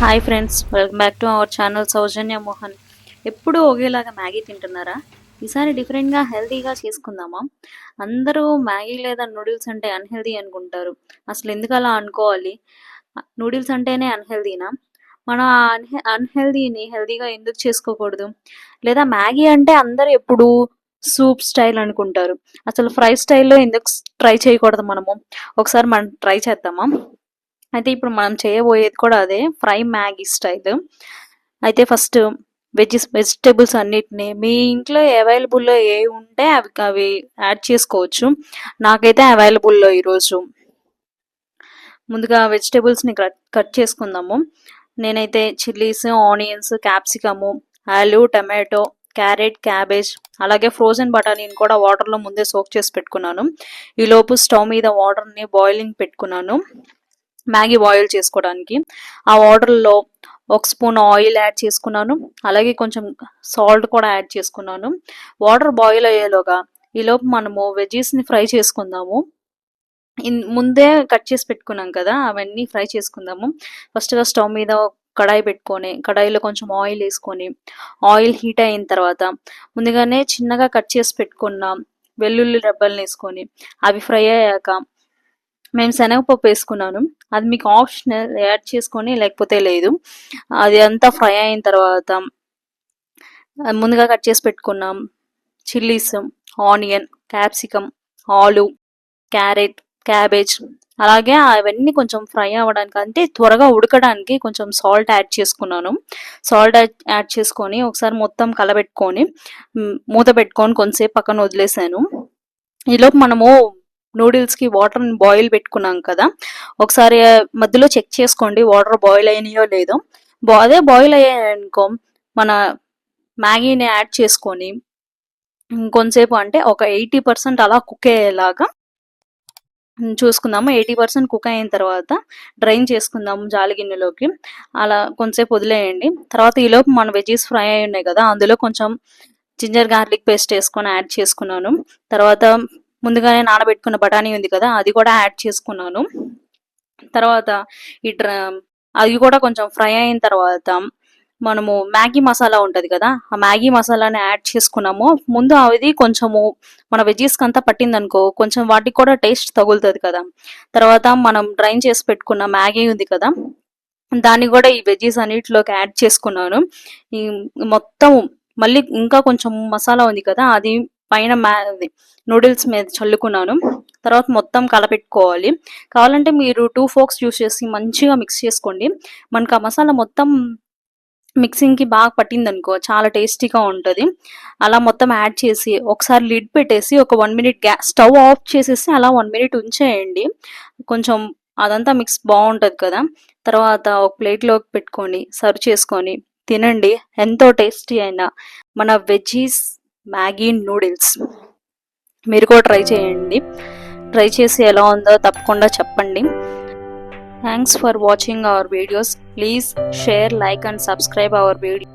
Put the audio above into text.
Hi friends, welcome back to our channel Soujanya Mohan. ఎప్పుడూ ఒకేలాగా Maggi తింటున్నారా? ఈసారి డిఫరెంట్గా హెల్తీగా చేసుకుందామా? అందరూ మ్యాగీ లేదా నూడిల్స్ అంటే అన్హెల్దీ అనుకుంటారు. అసలు ఎందుకు అలా అనుకోవాలి? నూడిల్స్ అంటేనే అన్హెల్దీనా? మనం అన్హెల్దీని హెల్దీగా ఎందుకు చేసుకోకూడదు? లేదా మ్యాగీ అంటే అందరూ ఎప్పుడు సూప్ స్టైల్ అనుకుంటారు. అసలు ఫ్రై స్టైల్లో ఎందుకు ట్రై చేయకూడదు మనము? ఒకసారి మనం ట్రై చేద్దామా? అయితే ఇప్పుడు మనం చేయబోయేది కూడా అదే, ఫ్రై మ్యాగీ స్టైల్. అయితే ఫస్ట్ వెజిటేబుల్స్ అన్నిటిని మీ ఇంట్లో అవైలబుల్లో ఏ ఉంటే అవి అవి యాడ్ చేసుకోవచ్చు. నాకైతే అవైలబుల్లో ఈరోజు ముందుగా వెజిటేబుల్స్ని కట్ చేసుకుందాము. నేనైతే చిల్లీస్, ఆనియన్స్, క్యాప్సికము, ఆలు, టమాటో, క్యారెట్, క్యాబేజ్, అలాగే ఫ్రోజన్ బఠానీని కూడా వాటర్లో ముందే సోక్ చేసి పెట్టుకున్నాను. ఈలోపు స్టవ్ మీద వాటర్ని బాయిలింగ్ పెట్టుకున్నాను మ్యాగీ బాయిల్ చేసుకోవడానికి. ఆ వాటర్లో ఒక స్పూన్ ఆయిల్ యాడ్ చేసుకున్నాను, అలాగే కొంచెం సాల్ట్ కూడా యాడ్ చేసుకున్నాను. వాటర్ బాయిల్ అయ్యేలోగా ఈలోపు మనము వెజీస్ని ఫ్రై చేసుకుందాము. ముందే కట్ చేసి పెట్టుకున్నాం కదా, అవన్నీ ఫ్రై చేసుకుందాము. ఫస్ట్గా స్టవ్ మీద కడాయి పెట్టుకొని కడాయిలో కొంచెం ఆయిల్ వేసుకొని ఆయిల్ హీట్ అయిన తర్వాత ముందుగానే చిన్నగా కట్ చేసి పెట్టుకున్న వెల్లుల్లి రెబ్బల్ని వేసుకొని అవి ఫ్రై అయ్యాక మేము శనగపప్పు వేసుకున్నాను. అది మీకు ఆప్షనల్, యాడ్ చేసుకొని లేకపోతే లేదు. అది అంతా ఫ్రై అయిన తర్వాత ముందుగా కట్ చేసి పెట్టుకున్నాం చిల్లీస్, ఆనియన్, క్యాప్సికమ్, ఆలు, క్యారెట్, క్యాబేజ్, అలాగే అవన్నీ కొంచెం ఫ్రై అవ్వడానికి, అంటే త్వరగా ఉడకడానికి కొంచెం సాల్ట్ యాడ్ చేసుకున్నాను. సాల్ట్ యాడ్ చేసుకొని ఒకసారి మొత్తం కలబెట్టుకొని మూత పెట్టుకొని కొంతసేపు పక్కన వదిలేసాను. ఈలోపు మనము నూడిల్స్కి వాటర్ని బాయిల్ పెట్టుకున్నాం కదా, ఒకసారి మధ్యలో చెక్ చేసుకోండి వాటర్ బాయిల్ అయినాయో లేదో. అదే బాయిల్ అయ్యాయనుకో మన మ్యాగీని యాడ్ చేసుకొని కొంతసేపు, అంటే ఒక 80% అలా కుక్ అయ్యేలాగా చూసుకుందాము. 80% కుక్ అయిన తర్వాత డ్రైన్ చేసుకుందాము జాలి గిన్నెలోకి. అలా కొంతసేపు వదిలేయండి. తర్వాత ఈలోపు మన వెజీస్ ఫ్రై అయి ఉన్నాయి కదా, అందులో కొంచెం జింజర్ గార్లిక్ పేస్ట్ వేసుకొని యాడ్ చేసుకున్నాను. తర్వాత ముందుగానే నానబెట్టుకున్న బఠానీ ఉంది కదా, అది కూడా యాడ్ చేసుకున్నాను. తర్వాత అది కూడా కొంచెం ఫ్రై అయిన తర్వాత మనము మ్యాగీ మసాలా ఉంటుంది కదా, ఆ మ్యాగీ మసాలాని యాడ్ చేసుకున్నాము. ముందు అది కొంచెము మన వెజీస్కి అంతా పట్టిందనుకో కొంచెం వాటికి కూడా టేస్ట్ తగులుతుంది కదా. తర్వాత మనం డ్రైన్ చేసి పెట్టుకున్న మ్యాగీ ఉంది కదా, దాన్ని కూడా ఈ వెజీస్ అన్నిటిలోకి యాడ్ చేసుకున్నాను. ఈ మొత్తం మళ్ళీ ఇంకా కొంచెం మసాలా ఉంది కదా, అది పైన నూడిల్స్ మీద చల్లుకున్నాను. తర్వాత మొత్తం కలపెట్టుకోవాలి. కావాలంటే మీరు 2 ఫోర్క్స్ యూస్ చేసి మంచిగా మిక్స్ చేసుకోండి. మనకు ఆ మసాలా మొత్తం మిక్సింగ్కి బాగా పట్టిందనుకో చాలా టేస్టీగా ఉంటుంది. అలా మొత్తం యాడ్ చేసి ఒకసారి లిడ్ పెట్టేసి ఒక 1 మినిట్ స్టవ్ ఆఫ్ చేసేసి అలా 1 మినిట్ ఉంచేయండి. కొంచెం అదంతా మిక్స్ బాగుంటుంది కదా. తర్వాత ఒక ప్లేట్లోకి పెట్టుకొని సర్వ్ చేసుకొని తినండి. ఎంతో టేస్టీ అయిన మన వెజీస్ మ్యాగీ నూడిల్స్ మీరు కూడా ట్రై చేయండి. ట్రై చేసి ఎలా ఉందో తప్పకుండా చెప్పండి. Thanks for watching our videos. Please share, like and subscribe our video.